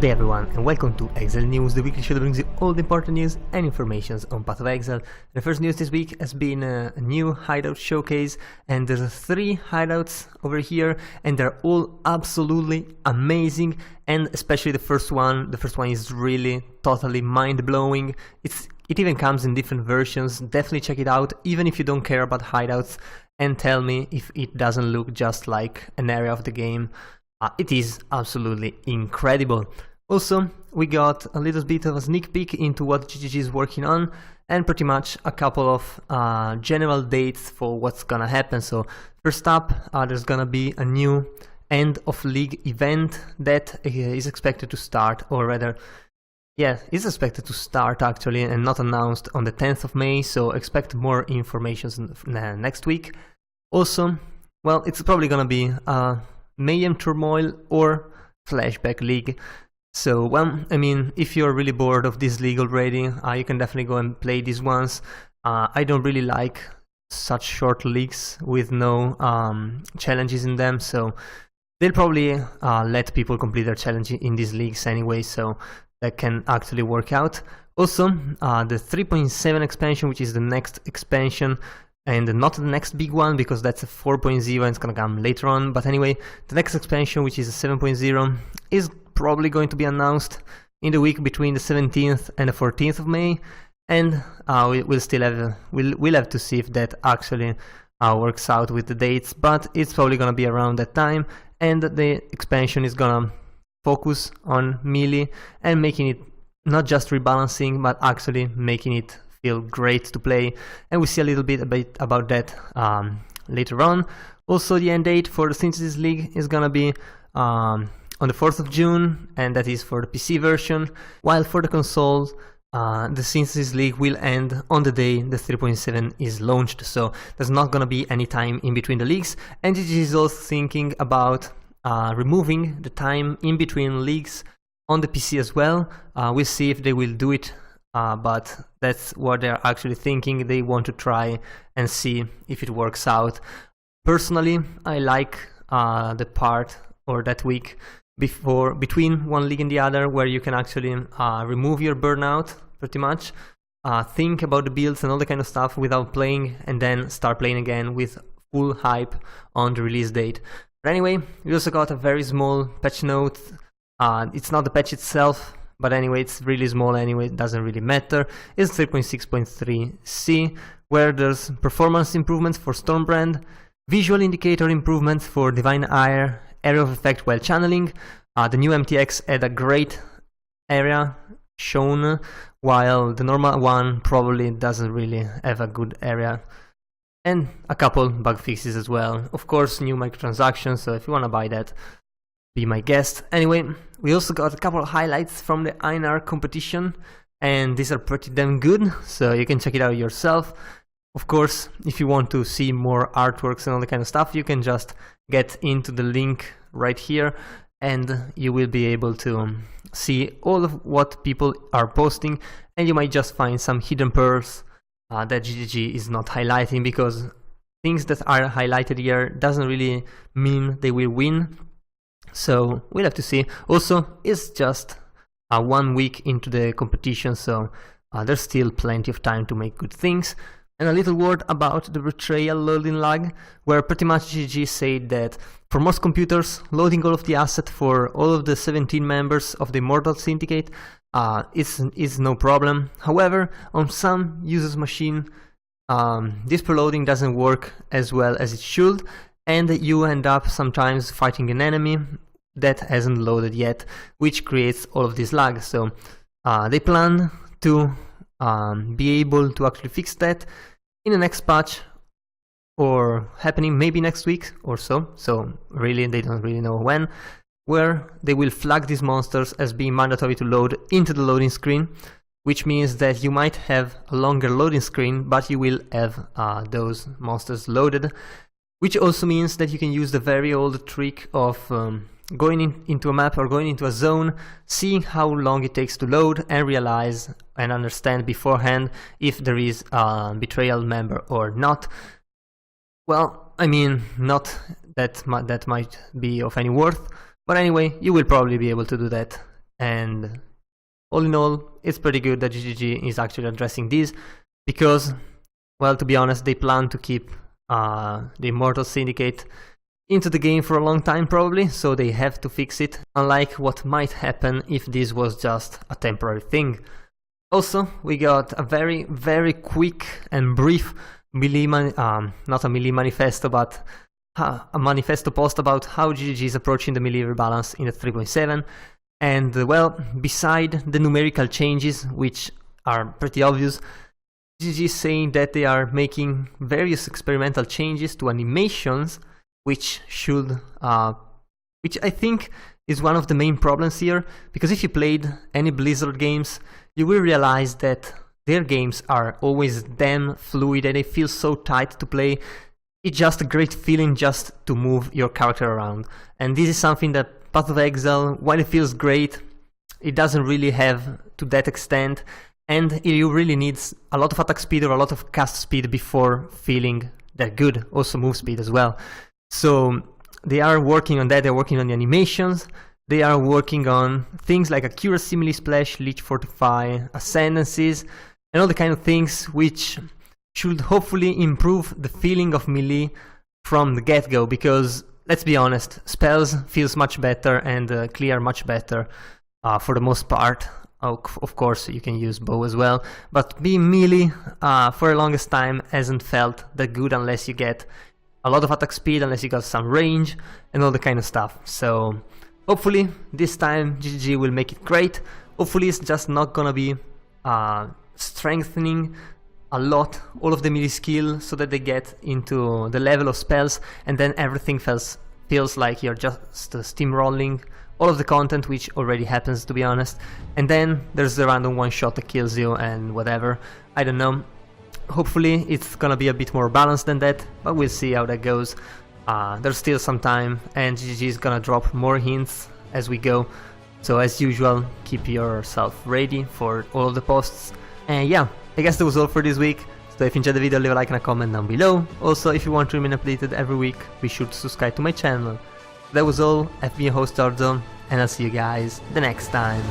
Good day everyone, and welcome to Exile News, the weekly show that brings you all the important news and informations on Path of Exile. The first news this week has been a new hideout showcase, and there's 3 hideouts over here, and they're all absolutely amazing, and especially the first one. The first one is really totally mind-blowing. It even comes in different versions. Definitely check it out, even if you don't care about hideouts, and tell me if it doesn't look just like an area of the game. It is absolutely incredible. Also, we got a little bit of a sneak peek into what GGG is working on, and pretty much a couple of general dates for what's gonna happen. So first up, there's gonna be a new end of league event that is expected to start, or rather, yeah, is expected to start actually, and not announced on the 10th of May, so expect more information next week. Also, well, it's probably gonna be Mayhem Turmoil or Flashback League. So, well, I mean, if you're really bored of this league already, you can definitely go and play these ones. I don't really like such short leagues with no challenges in them, so they'll probably let people complete their challenge in these leagues anyway, so that can actually work out. Also, the 3.7 expansion, which is the next expansion, and not the next big one, because that's a 4.0 and it's gonna come later on. But anyway, the next expansion, which is a 7.0, is probably going to be announced in the week between the 17th and the 14th of May, and we'll have to see if that actually works out with the dates, but it's probably gonna be around that time, and the expansion is gonna focus on melee and making it not just rebalancing, but actually making it feel great to play, and we see a little bit about that later on. Also, the end date for the Synthesis League is gonna be on the 4th of June, and that is for the PC version, while for the consoles, the Synthesis League will end on the day the 3.7 is launched, so there's not gonna be any time in between the leagues, and it is also thinking about removing the time in between leagues on the PC as well. We'll see if they will do it, but that's what they're actually thinking. They want to try and see if it works out. Personally, I like the part, or that week between one league and the other, where you can actually remove your burnout pretty much, think about the builds and all the kind of stuff without playing, and then start playing again with full hype on the release date. But anyway, we also got a very small patch note. It's not the patch itself, but anyway, it's really small anyway, it doesn't really matter. It's 3.6.3c, where there's performance improvements for Stormbrand, visual indicator improvements for Divine Ire, area of effect while channeling. The new MTX had a great area shown, while the normal one probably doesn't really have a good area. And a couple bug fixes as well. Of course, new microtransactions, so if you wanna buy that, be my guest. Anyway, we also got a couple of highlights from the einer competition, and these are pretty damn good, so you can check it out yourself. Of course, if you want to see more artworks and all that kind of stuff, you can just get into the link right here, and you will be able to see all of what people are posting, and you might just find some hidden pearls that GGG is not highlighting, because things that are highlighted here doesn't really mean they will win. So we'll have to see. Also, it's just 1 week into the competition, so there's still plenty of time to make good things. And a little word about the betrayal loading lag, where pretty much GG said that for most computers, loading all of the asset for all of the 17 members of the Immortal Syndicate is no problem. However, on some users' machine, this preloading doesn't work as well as it should, and you end up sometimes fighting an enemy that hasn't loaded yet, which creates all of this lag. So they plan to be able to actually fix that in the next patch, or happening maybe next week or so. So really, they don't really know when, where they will flag these monsters as being mandatory to load into the loading screen, which means that you might have a longer loading screen, but you will have those monsters loaded. Which also means that you can use the very old trick of going into a map or going into a zone, seeing how long it takes to load, and realize and understand beforehand if there is a betrayal member or not. Well, I mean, not that that might be of any worth, but anyway, you will probably be able to do that and all in all, it's pretty good that GGG is actually addressing this, because, well, to be honest, they plan to keep the Immortal Syndicate into the game for a long time probably, so they have to fix it, unlike what might happen if this was just a temporary thing. Also, we got a very quick and brief not a melee manifesto, but a manifesto post about how GGG is approaching the melee rebalance in the 3.7. And well, beside the numerical changes, which are pretty obvious, GGG is saying that they are making various experimental changes to animations, which I think is one of the main problems here, because if you played any Blizzard games, you will realize that their games are always damn fluid and they feel so tight to play. It's just a great feeling just to move your character around. And this is something that Path of Exile, while it feels great, it doesn't really have to that extent, and you really need a lot of attack speed or a lot of cast speed before feeling that good, also move speed as well. So they are working on that, they're working on the animations, they are working on things like accuracy, melee splash, leech fortify, ascendancies, and all the kind of things which should hopefully improve the feeling of melee from the get-go, because let's be honest, spells feels much better and clear much better for the most part. Of course you can use bow as well, but being melee for the longest time hasn't felt that good unless you get a lot of attack speed, unless you got some range and all the kind of stuff. So hopefully this time GGG will make it great. Hopefully it's just not gonna be strengthening a lot all of the melee skill so that they get into the level of spells and then everything feels like you're just steamrolling all of the content, which already happens, to be honest, and then there's the random one shot that kills you and whatever. I don't know. Hopefully it's gonna be a bit more balanced than that, but we'll see how that goes. There's still some time and GGG is gonna drop more hints as we go, so as usual, keep yourself ready for all of the posts. And yeah, I guess that was all for this week. So if you enjoyed the video, leave a like and a comment down below. Also, if you want to remain updated every week, be sure to subscribe to my channel. That was all. I've been your host Orzo, and I'll see you guys the next time.